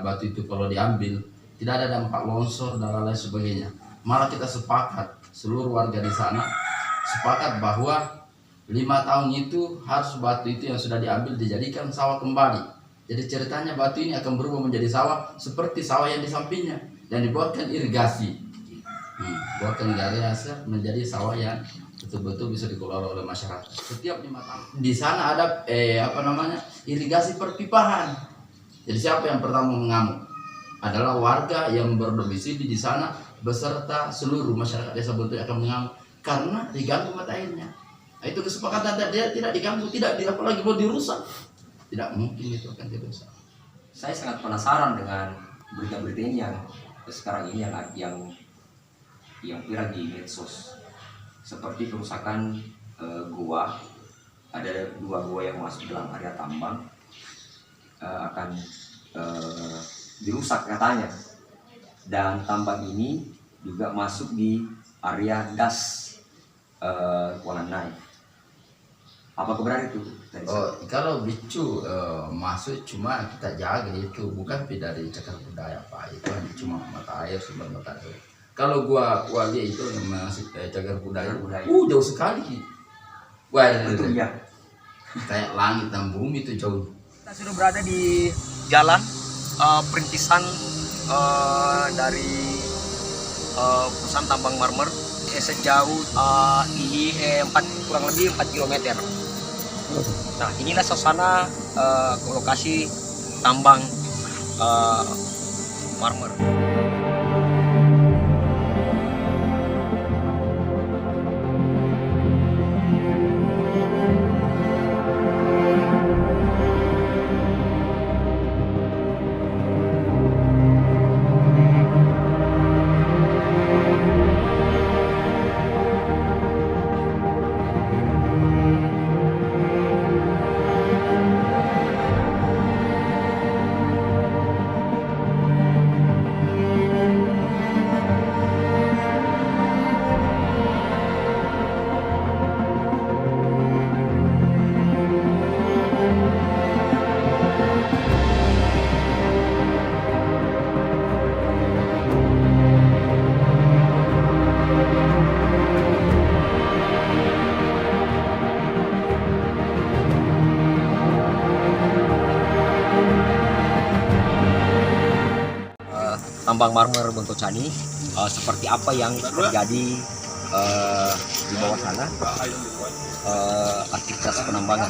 batu itu kalau diambil tidak ada dampak longsor dan lain sebagainya. Malah kita sepakat, seluruh warga di sana sepakat bahwa 5 tahun itu harus batu itu yang sudah diambil dijadikan sawah kembali. Jadi ceritanya batu ini akan berubah menjadi sawah seperti sawah yang di sampingnya dan dibuatkan irigasi. Buatkan irigasi menjadi sawah yang betul-betul bisa dikelola oleh masyarakat. Setiap 5 tahun di sana ada irigasi perpipahan. Jadi siapa yang pertama mengamuk? Adalah warga yang berdomisili di sana beserta seluruh masyarakat desa Bontoy akan mengamuk karena diganggu mata airnya. Itu kesepakatan dia tidak diganggu, tidak apalagi mau dirusak. Tidak mungkin itu akan dirusak. Saya sangat penasaran dengan berita-berita ini yang sekarang ini yang viral di medsos, seperti kerusakan gua. Ada 2 gua yang masuk dalam area tambang akan dirusak katanya, dan tambang ini juga masuk di area gas Kuala. Apa kebenaran itu? Kalau bicu masuk cuma kita jaga itu, bukan dari cagar budaya Pak, itu hanya cuma mata air, sumber mata air. Kalau gua lihat itu masih cagar budaya, jauh sekali. Wah, betul ya. Kayak langit dan bumi itu jauh. Kita sudah berada di jalan perintisan dari perusahaan tambang marmer sejauh kurang lebih 4 km. Nah, inilah suasana lokasi tambang marmer. Tambang marmer Bontocani, seperti apa yang terjadi di bawah sana, aktivitas penambangan.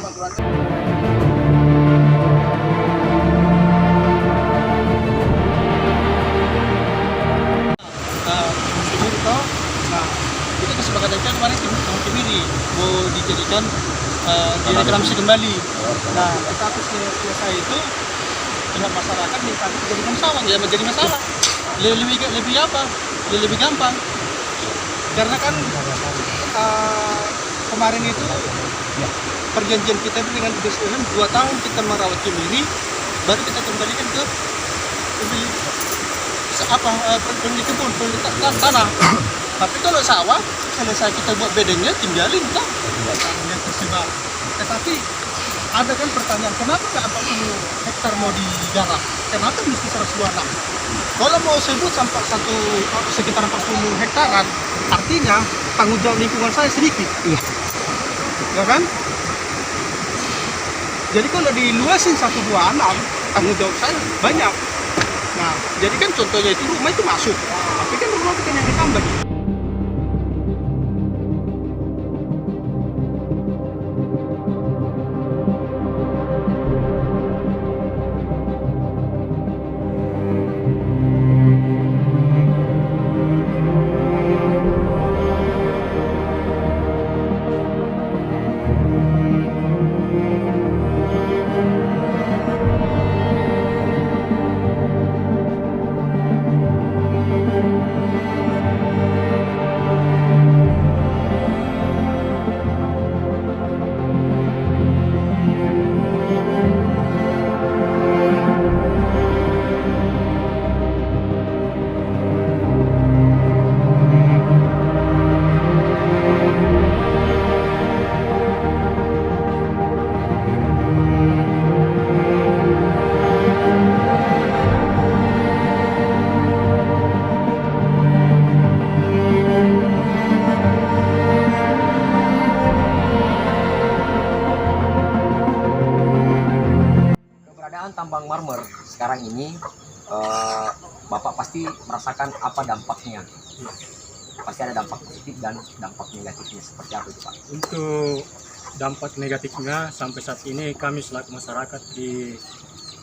Itu kesepakatan kita kemarin sama Kemiri mau dijadikan direklamasi kembali. Nah, tetapi selesai itu pihak masyarakat minta dijadikan sawah, ya menjadi masalah. Lebih gampang. Karena kan kemarin itu perjanjian kita dengan BSDM 2 tahun kita merawat Kemiri, baru kita kembalikan ke pemilik kebun, pemilik tanah. Tapi kalau sawah selesai kita buat bedengnya, tinggalin kan yang tersebar. Tetapi ada kan pertanyaan, kenapa nggak 40 hektar mau digarap? Kenapa mesti 126? Kalau mau sebut sampai sekitar 40 hektaran, artinya tanggung jawab lingkungan saya sedikit. Iya. Ya kan? Jadi kalau diluasin 126, tanggung jawab saya banyak. Nah, jadi kan contohnya itu rumah itu masuk, tapi kan rumah bukan yang ditambah. tambang marmer sekarang ini Bapak pasti merasakan apa dampaknya. Pasti ada dampak positif dan dampak negatifnya. Seperti apa itu Pak? Untuk dampak negatifnya sampai saat ini kami selaku masyarakat di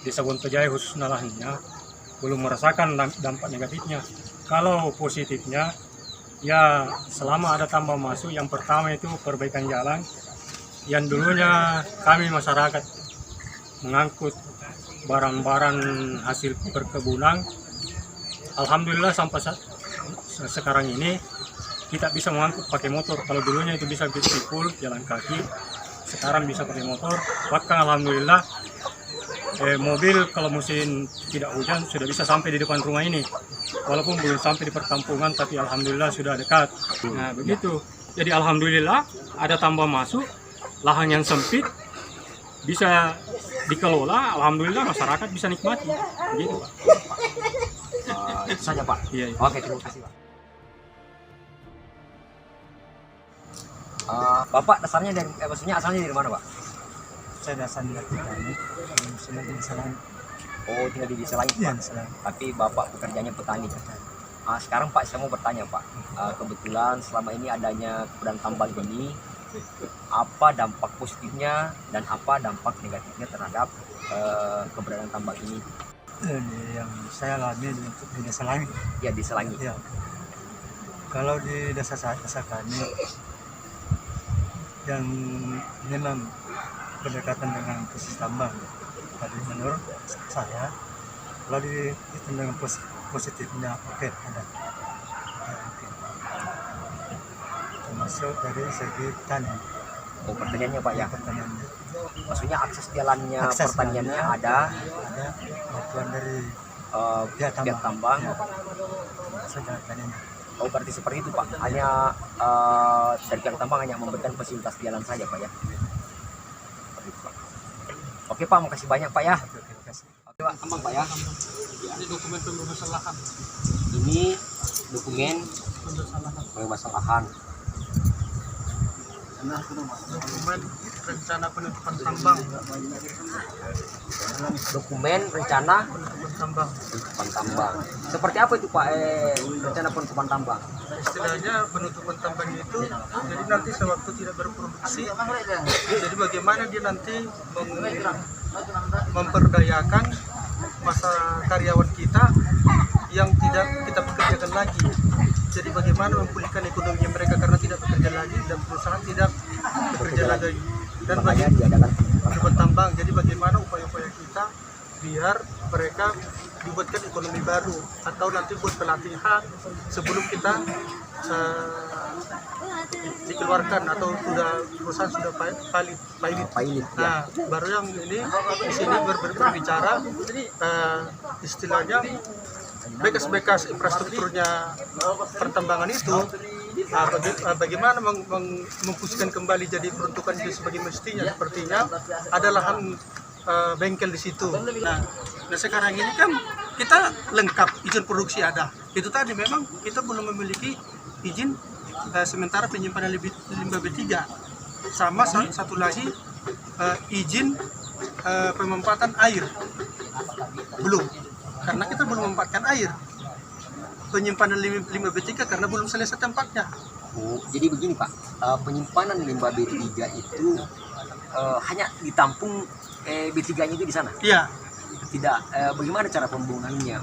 Desa Wontojaya khususnya lahannya belum merasakan dampak negatifnya. Kalau positifnya ya selama ada tambang masuk, yang pertama itu perbaikan jalan. Yang dulunya kami masyarakat mengangkut barang-barang hasil perkebunan, alhamdulillah sampai sekarang ini kita bisa mengangkut pakai motor. Kalau dulunya itu bisa pikul jalan kaki, sekarang bisa pakai motor. Bahkan alhamdulillah mobil kalau musim tidak hujan sudah bisa sampai di depan rumah ini, walaupun belum sampai di perkampungan, tapi alhamdulillah sudah dekat. Nah begitu, jadi alhamdulillah ada tambang masuk, lahan yang sempit bisa dikelola, alhamdulillah masyarakat bisa nikmati. Begitu Pak. Itu saja Pak. Iya, iya. Oke, terima kasih Pak. Bapak dasarnya dari, maksudnya asalnya dari mana Pak? Saya dasarnya dari petani, saya di desa lain. Oh, tinggal di desa lain Pak. Iya, desa lain. Tapi Bapak pekerjaannya petani. Sekarang Pak saya mau bertanya Pak, kebetulan selama ini adanya keberadaan tambang ini, apa dampak positifnya dan apa dampak negatifnya terhadap keberadaan tambang ini? Yang saya alami untuk di desa lain. Ya, desa lain. Ya. Kalau di desa kami yang memang berdekatan dengan posisi tambang, tapi menurut saya kalau itu dengan positifnya oke, ada. Ya, oke. Termasuk dari segi tani. Oh, pertanyaannya Pak ya. Pertaniannya. Maksudnya akses jalannya Akses pertaniannya jalannya ada bantuan dari pihak tambang. Ya. Saja taninya. Oh, berarti seperti itu Pak. Hanya dari pihak tambang hanya memberikan fasilitas jalan saja Pak ya. Seperti itu, Pak. Oke Pak, makasih banyak Pak ya. Oke, terima kasih. Oke Pak, tambang Pak ya. Ini dokumen pembebasan lahan. Ini dokumen pembebasan lahan. Dokumen rencana penutupan tambang. Dokumen rencana Penutupan tambang. penutupan tambang. Seperti apa itu Pak? Rencana penutupan tambang. Istilahnya penutupan tambang itu, jadi nanti sewaktu tidak berproduksi, jadi bagaimana dia nanti memperdayakan masa karyawan kita yang tidak kita pekerjakan lagi. Jadi bagaimana memulihkan ekonomi mereka karena tidak bekerja lagi dan perusahaan tidak bekerja lagi. Dan Makanya diadakan penutupan tambang. Jadi bagaimana upaya-upaya kita biar mereka dibuatkan ekonomi baru atau nanti buat pelatihan sebelum kita dikeluarkan atau sudah perusahaan sudah pilot. pilot ya. Nah, baru yang ini di sini berbicara istilahnya bekas-bekas infrastrukturnya pertambangan itu. Bagaimana memfungsikan kembali jadi peruntukan itu sebagai mestinya, sepertinya ada lahan bengkel di situ. Nah sekarang ini kan kita lengkap, izin produksi ada. Itu tadi memang kita belum memiliki izin sementara penyimpanan limbah B3, sama satu lagi izin pemanfaatan air belum, karena kita belum memanfaatkan air. Penyimpanan limbah B3 karena belum selesai tempatnya. Oh, jadi begini Pak, penyimpanan limbah B3 itu hanya ditampung B3-nya itu di sana? Iya. Tidak, bagaimana cara pembuangannya?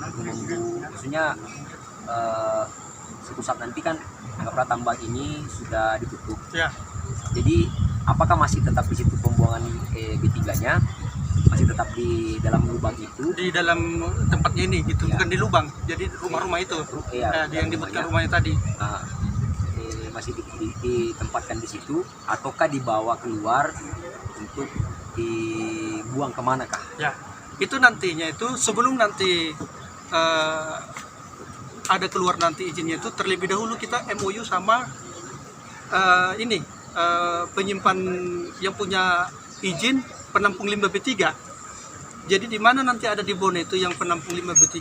Maksudnya suatu saat nanti kan anggaplah tambang ini sudah ditutup. Ya. Jadi apakah masih tetap di situ pembuangan B3-nya? Masih tetap di dalam lubang itu? Di dalam tempatnya ini gitu, Ya. bukan di lubang. Jadi rumah-rumah itu, Iya, yang dibuatkan rumahnya tadi. Nah, masih ditempatkan di situ ataukah dibawa keluar untuk dibuang kemana kah? Ya, itu nantinya itu sebelum nanti ada keluar nanti izinnya itu terlebih dahulu kita MOU sama penyimpan yang punya izin penampung limbah B3. Jadi di mana nanti ada di Bone itu yang penampung limbah B3,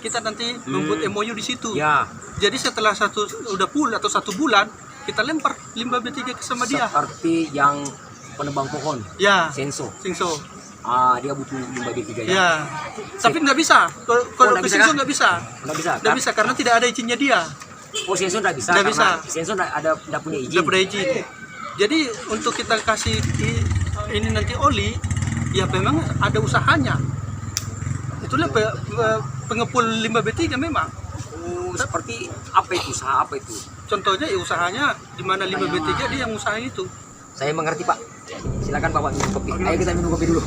kita nanti membuat MOU di situ. Ya, Jadi setelah satu bulan kita lempar limbah B3 ke sama dia. seperti yang penebang pohon, Ya, senso. Singso. Dia butuh limbah B3 ya. Ya. Tapi nggak bisa. Kalau nggak ke bisa Senso kah? nggak bisa. Nggak bisa. Nggak bisa karena tidak ada izinnya dia. Oh, Senso nggak bisa. Nggak karena bisa. Senso nggak punya izin. Nggak punya izin. Jadi untuk kita kasih ini nanti oli, ya memang ada usahanya. Itulah pengepul limbah B3 memang. Oh, seperti apa itu? Usaha apa itu? Contohnya ya usahanya di mana limbah B3 dia yang usaha itu. Saya mengerti Pak. Silakan Bapak minum kopi. Ayo kita minum kopi dulu.